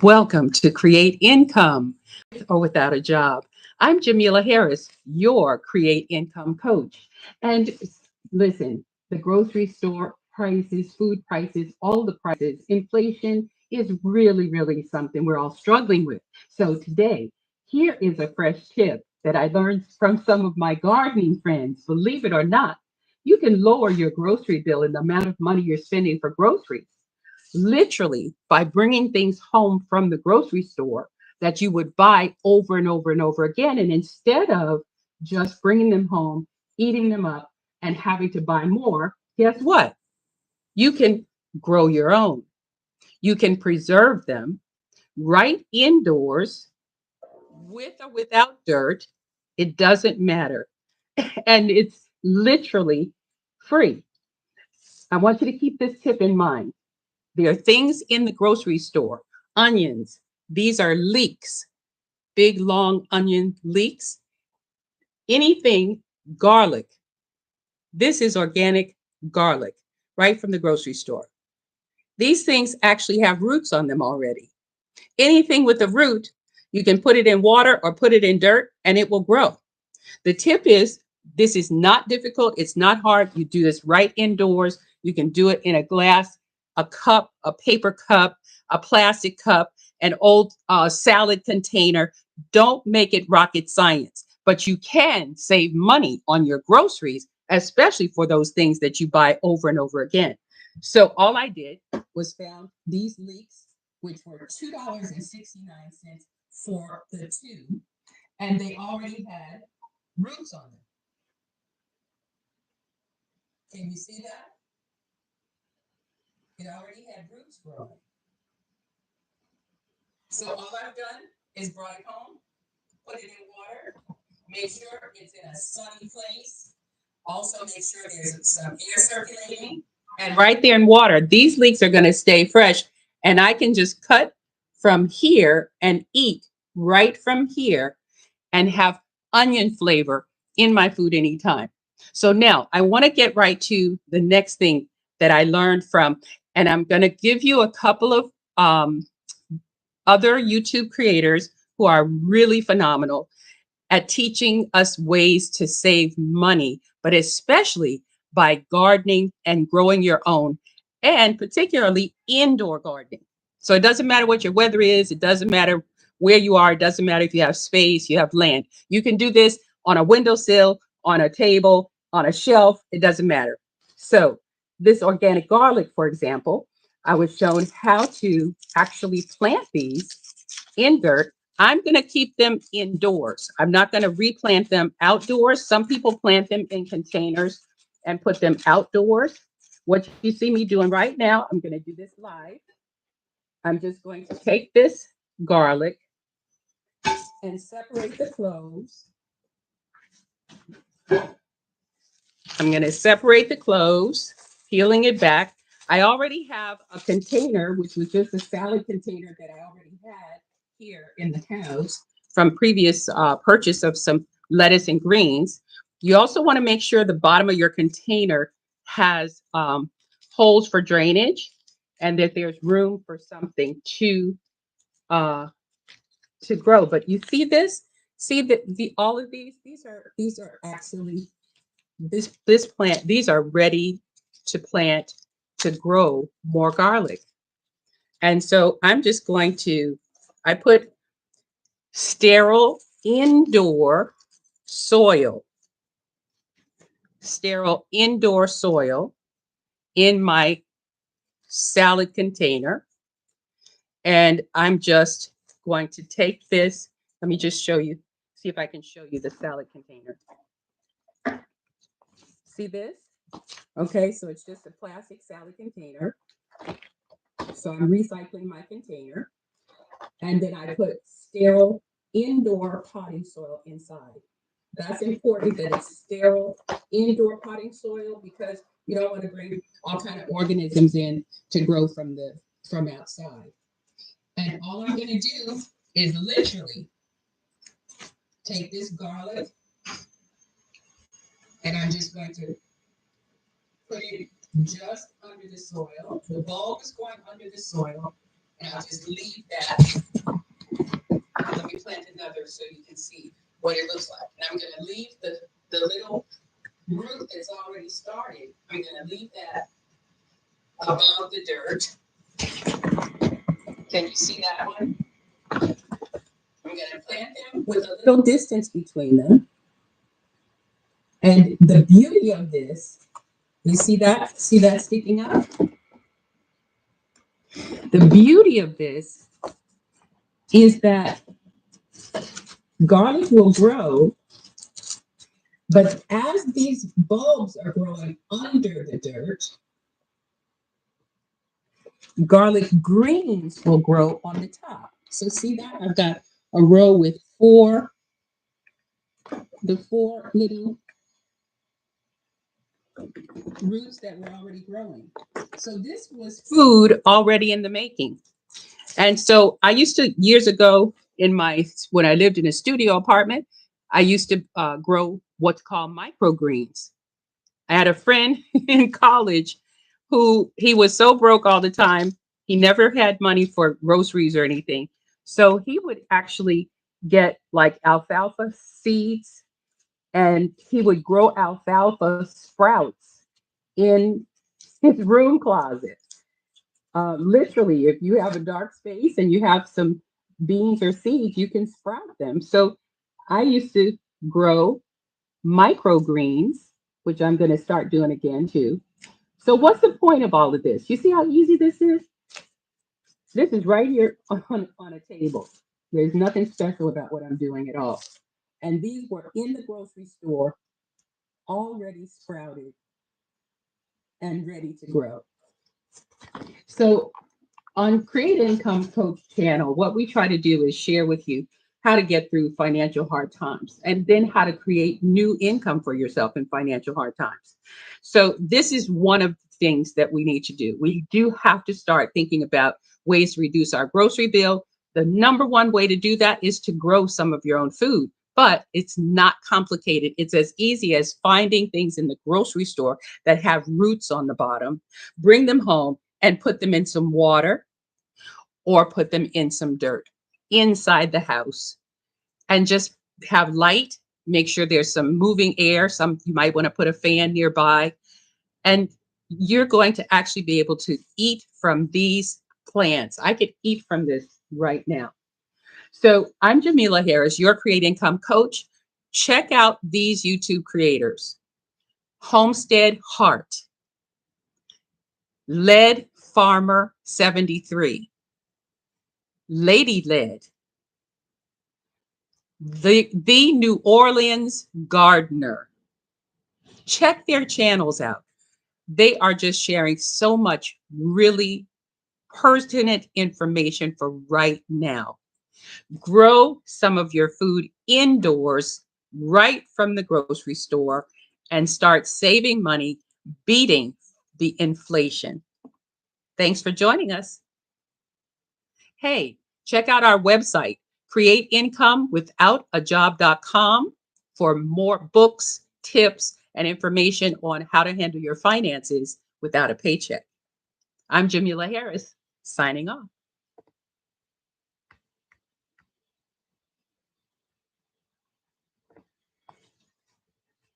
Welcome to Create Income with or without a job. I'm Jamila Harris, your Create Income coach. And listen, the grocery store prices, food prices, all the prices, inflation is really something we're all struggling with. So today, here is a fresh tip that I learned from some of my gardening friends. Believe it or not, you can lower your grocery bill and the amount of money you're spending for groceries literally by bringing things home from the grocery store that you would buy over and over and over again. And instead of just bringing them home, eating them up, and having to buy more, guess what? You can grow your own. You can preserve them right indoors with or without dirt. It doesn't matter. And it's literally free. I want you to keep this tip in mind. There are things in the grocery store, onions. These are leeks, big, long onion leeks. Anything garlic. This is organic garlic right from the grocery store. These things actually have roots on them already. Anything with a root, you can put it in water or put it in dirt and it will grow. The tip is this is not difficult. It's not hard. You do this right indoors. You can do it in a glass, a cup, a paper cup, a plastic cup, an old salad container. Don't make it rocket science, but you can save money on your groceries, especially for those things that you buy over and over again. So all I did was found these leeks, which were $2.69 for the two, and they already had roots on them. Can you see that? It already had roots growing. So all I've done is brought it home, put it in water, make sure it's in a sunny place. Also make sure there's some air circulating. And right there in water, these leeks are going to stay fresh. And I can just cut from here and eat right from here and have onion flavor in my food anytime. So now I want to get right to the next thing that I learned from, and I'm going to give you a couple of other YouTube creators who are really phenomenal at teaching us ways to save money, but especially by gardening and growing your own, and particularly indoor gardening. So it doesn't matter what your weather is, it doesn't matter where you are, it doesn't matter if you have space, you have land. You can do this on a windowsill, on a table, on a shelf, it doesn't matter. So, this organic garlic, for example, I was shown how to actually plant these in dirt. I'm going to keep them indoors. I'm not going to replant them outdoors. Some people plant them in containers and put them outdoors. What you see me doing right now, I'm going to do this live. I'm just going to take this garlic and separate the cloves. I'm going to separate the cloves, peeling it back. I already have a container, which was just a salad container that I already had here in the house from previous purchase of some lettuce and greens. You also want to make sure the bottom of your container has holes for drainage and that there's room for something uh, to grow. But you see this? See that the all of these are actually this plant, these are ready to plant to grow more garlic. And so I'm just going to, I put sterile indoor soil, sterile indoor soil in my salad container. And I'm just going to take this. Let me just show you, see if I can show you the salad container. See this? Okay, so it's just a plastic salad container. So I'm recycling my container. And then I put sterile indoor potting soil inside. That's important that it's sterile indoor potting soil because you don't want to bring all kind of organisms in to grow from outside. And all I'm going to do is literally take this garlic and I'm just going to put it just under the soil. The bulb is going under the soil. And I'll just leave that. Let me plant another so you can see what it looks like. And I'm going to leave the little root that's already started. I'm going to leave that above the dirt. Can you see that one? I'm going to plant them with a little distance between them. And the beauty of this, you see that? See that sticking up? The beauty of this is that garlic will grow, but as these bulbs are growing under the dirt, garlic greens will grow on the top. So see that? I've got a row with four little roots that were already growing. So this was food already in the making. And so I used to, years ago, when I lived in a studio apartment, I used to grow what's called microgreens. I had a friend in college who he was so broke all the time. He never had money for groceries or anything. So he would actually get like alfalfa seeds and he would grow alfalfa sprouts in his room closet. Literally, if you have a dark space and you have some beans or seeds, you can sprout them. So I used to grow microgreens, which I'm going to start doing again too. So what's the point of all of this? You see how easy this is? This is right here on a table. There's nothing special about what I'm doing at all. And these were in the grocery store, already sprouted and ready to grow. So on Create Income Coach channel, what we try to do is share with you how to get through financial hard times and then how to create new income for yourself in financial hard times. So this is one of the things that we need to do. We do have to start thinking about ways to reduce our grocery bill. The number one way to do that is to grow some of your own food, but it's not complicated. It's as easy as finding things in the grocery store that have roots on the bottom, bring them home and put them in some water or put them in some dirt inside the house and just have light. Make sure there's some moving air. You might want to put a fan nearby, and you're going to actually be able to eat from these plants. I could eat from this right now. So I'm Jamila Harris, your Create Income Coach. Check out these YouTube creators: Homestead Heart, Lead Farmer 73, Lady Lead, the New Orleans Gardener. Check their channels out. They are just sharing so much really pertinent information for right now. Grow some of your food indoors right from the grocery store and start saving money, beating the inflation. Thanks for joining us. Hey, check out our website, createincomewithoutajob.com, for more books, tips, and information on how to handle your finances without a paycheck. I'm Jamila Harris, signing off.